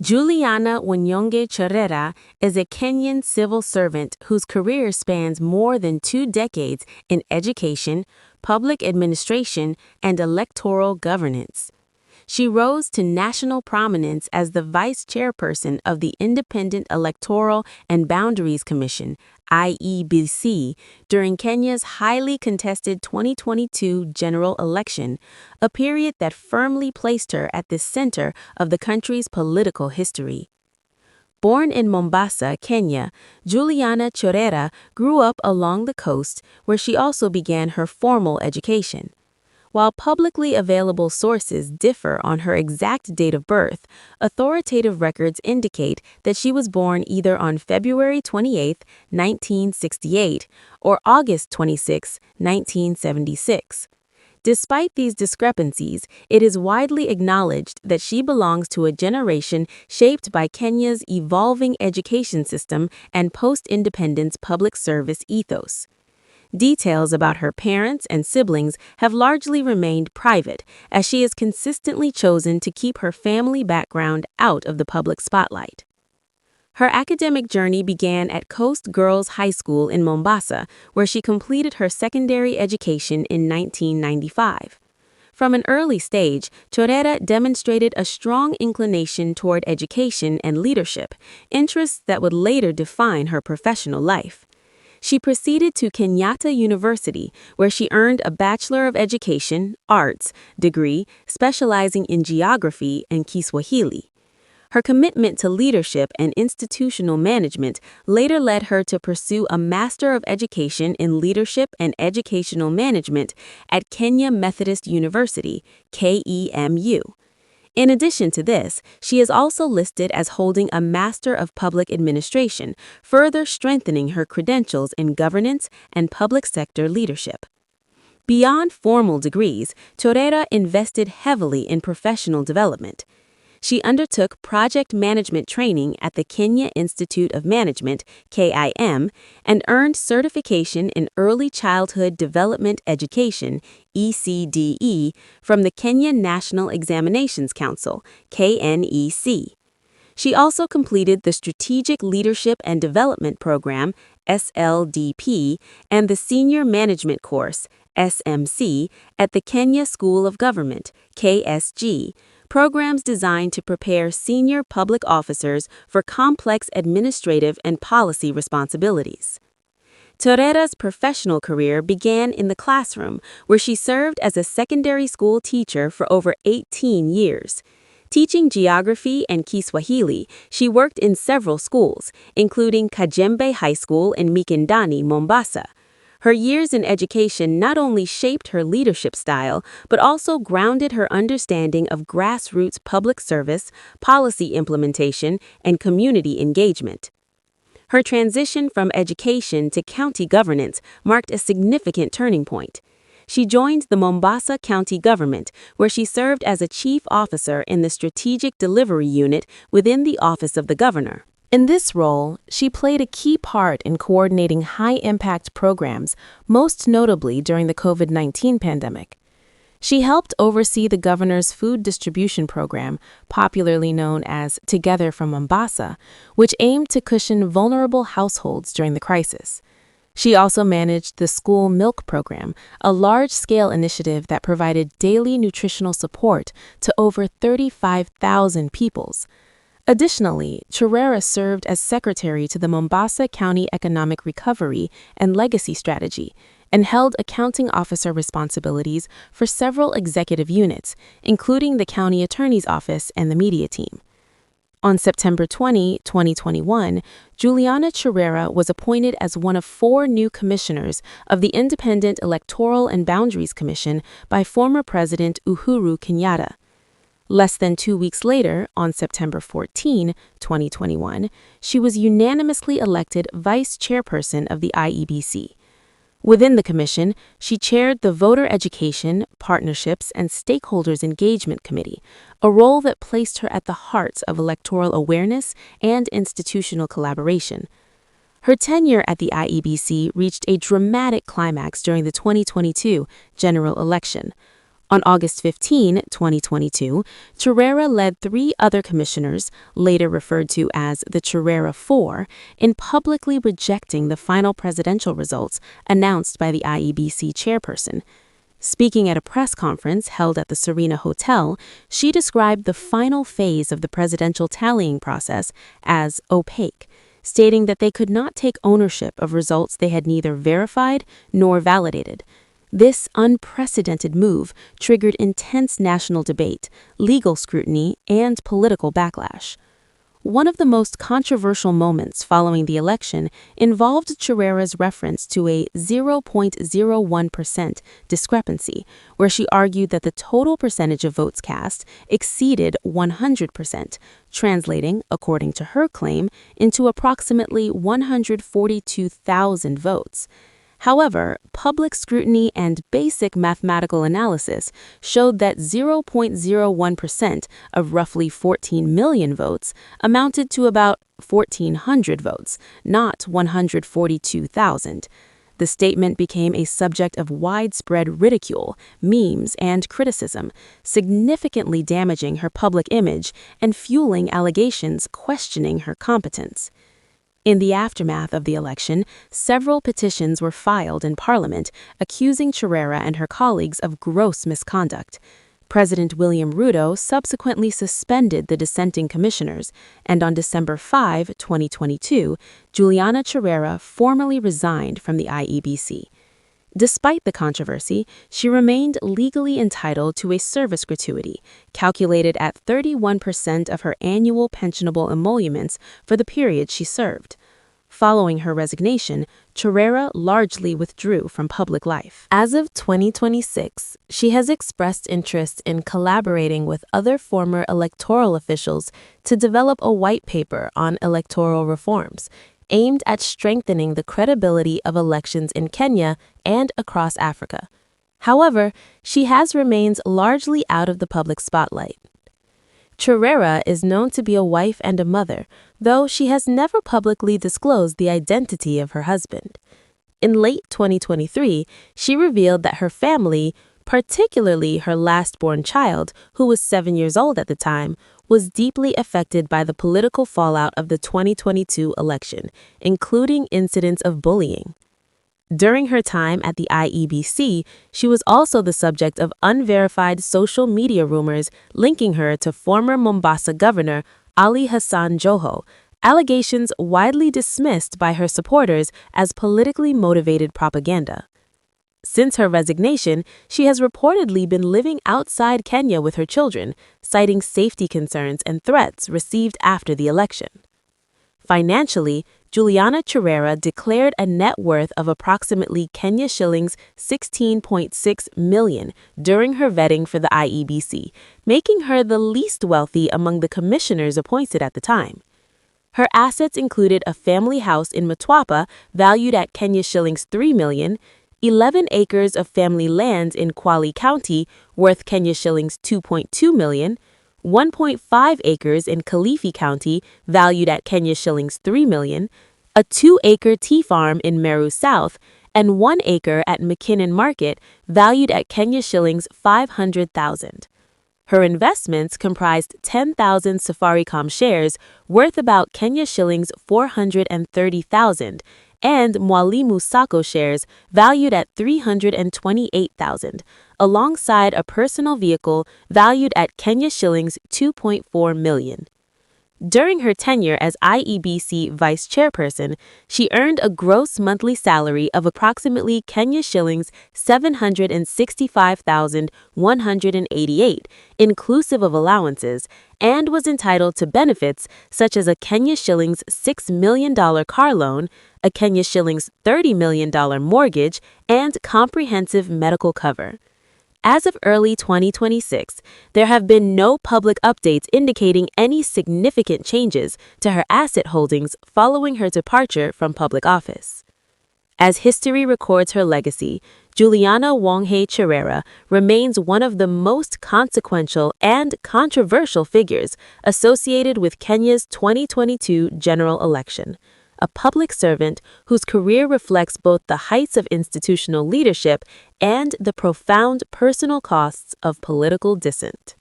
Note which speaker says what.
Speaker 1: Juliana Cherera is a Kenyan civil servant whose career spans more than 2 decades in education, public administration, and electoral governance. She rose to national prominence as the vice chairperson of the Independent Electoral and Boundaries Commission, IEBC, during Kenya's highly contested 2022 general election, a period that firmly placed her at the center of the country's political history. Born in Mombasa, Kenya, Juliana Cherera grew up along the coast, where she also began her formal education. While publicly available sources differ on her exact date of birth, authoritative records indicate that she was born either on February 28, 1968, or August 26, 1976. Despite these discrepancies, it is widely acknowledged that she belongs to a generation shaped by Kenya's evolving education system and post-independence public service ethos. Details about her parents and siblings have largely remained private, as she has consistently chosen to keep her family background out of the public spotlight. Her academic journey began at Coast Girls High School in Mombasa, where she completed her secondary education in 1995. From an early stage, Cherera demonstrated a strong inclination toward education and leadership, interests that would later define her professional life. She proceeded to Kenyatta University, where she earned a Bachelor of Education, Arts degree specializing in geography and Kiswahili. Her commitment to leadership and institutional management later led her to pursue a Master of Education in Leadership and Educational Management at Kenya Methodist University, KEMU. In addition to this, she is also listed as holding a Master of Public Administration, further strengthening her credentials in governance and public sector leadership. Beyond formal degrees, Cherera invested heavily in professional development. She undertook project management training at the Kenya Institute of Management, KIM, and earned certification in Early Childhood Development Education, ECDE, from the Kenya National Examinations Council, KNEC. She also completed the Strategic Leadership and Development Program, SLDP, and the Senior Management Course, SMC, at the Kenya School of Government, KSG, programs designed to prepare senior public officers for complex administrative and policy responsibilities. Cherera's professional career began in the classroom, where she served as a secondary school teacher for over 18 years. Teaching geography and Kiswahili, she worked in several schools, including Kajembe High School in Mikindani, Mombasa. Her years in education not only shaped her leadership style, but also grounded her understanding of grassroots public service, policy implementation, and community engagement. Her transition from education to county governance marked a significant turning point. She joined the Mombasa County Government, where she served as a chief officer in the Strategic Delivery Unit within the Office of the Governor. In this role, she played a key part in coordinating high-impact programs, most notably during the COVID-19 pandemic. She helped oversee the governor's food distribution program, popularly known as Together from Mombasa, which aimed to cushion vulnerable households during the crisis. She also managed the school milk program, a large-scale initiative that provided daily nutritional support to over 35,000 pupils. Additionally, Cherera served as secretary to the Mombasa County Economic Recovery and Legacy Strategy and held accounting officer responsibilities for several executive units, including the county attorney's office and the media team. On September 20, 2021, Juliana Cherera was appointed as one of 4 new commissioners of the Independent Electoral and Boundaries Commission by former President Uhuru Kenyatta. Less than 2 weeks later, on September 14, 2021, she was unanimously elected vice chairperson of the IEBC. Within the commission, she chaired the Voter Education, Partnerships, and Stakeholders Engagement Committee, a role that placed her at the heart of electoral awareness and institutional collaboration. Her tenure at the IEBC reached a dramatic climax during the 2022 general election. On August 15, 2022, Cherera led 3 other commissioners, later referred to as the Cherera Four, in publicly rejecting the final presidential results announced by the IEBC chairperson. Speaking at a press conference held at the Serena Hotel, she described the final phase of the presidential tallying process as opaque, stating that they could not take ownership of results they had neither verified nor validated. This unprecedented move triggered intense national debate, legal scrutiny, and political backlash. One of the most controversial moments following the election involved Cherera's reference to a 0.01% discrepancy, where she argued that the total percentage of votes cast exceeded 100%, translating, according to her claim, into approximately 142,000 votes. However, public scrutiny and basic mathematical analysis showed that 0.01% of roughly 14 million votes amounted to about 1,400 votes, not 142,000. The statement became a subject of widespread ridicule, memes, and criticism, significantly damaging her public image and fueling allegations questioning her competence. In the aftermath of the election, several petitions were filed in Parliament accusing Cherera and her colleagues of gross misconduct. President William Ruto subsequently suspended the dissenting commissioners, and on December 5, 2022, Juliana Cherera formally resigned from the IEBC. Despite the controversy, she remained legally entitled to a service gratuity, calculated at 31% of her annual pensionable emoluments for the period she served. Following her resignation, Cherera largely withdrew from public life. As of 2026, she has expressed interest in collaborating with other former electoral officials to develop a white paper on electoral reforms, aimed at strengthening the credibility of elections in Kenya and across Africa. However, she has remained largely out of the public spotlight. Cherera is known to be a wife and a mother, though she has never publicly disclosed the identity of her husband. In late 2023, she revealed that her family, particularly her last-born child, who was 7 years old at the time, was deeply affected by the political fallout of the 2022 election, including incidents of bullying. During her time at the IEBC, she was also the subject of unverified social media rumors linking her to former Mombasa Governor Ali Hassan Joho, allegations widely dismissed by her supporters as politically motivated propaganda. Since her resignation, she has reportedly been living outside Kenya with her children, citing safety concerns and threats received after the election. Financially, Juliana Cherera declared a net worth of approximately Kenya shillings 16.6 million during her vetting for the IEBC, making her the least wealthy among the commissioners appointed at the time. Her assets included a family house in Mtwapa valued at Kenya shillings 3 million, 11 acres of family land in Kwale County worth Kenya shillings 2.2 million, 1.5 acres in Kilifi County valued at Kenya shillings 3 million, a 2-acre tea farm in Meru South, and 1 acre at McKinnon Market valued at Kenya shillings 500,000. Her investments comprised 10,000 Safaricom shares worth about Kenya shillings 430,000 and Mwalimu Sacco shares valued at 328,000, alongside a personal vehicle valued at Kenya shillings 2.4 million. During her tenure as IEBC vice chairperson, she earned a gross monthly salary of approximately Kenya shillings 765,188, inclusive of allowances, and was entitled to benefits such as a Kenya shillings $6 million car loan, a Kenya shillings $30 million mortgage, and comprehensive medical cover. As of early 2026, there have been no public updates indicating any significant changes to her asset holdings following her departure from public office. As history records her legacy, Juliana Cherera remains one of the most consequential and controversial figures associated with Kenya's 2022 general election. a public servant whose career reflects both the heights of institutional leadership and the profound personal costs of political dissent.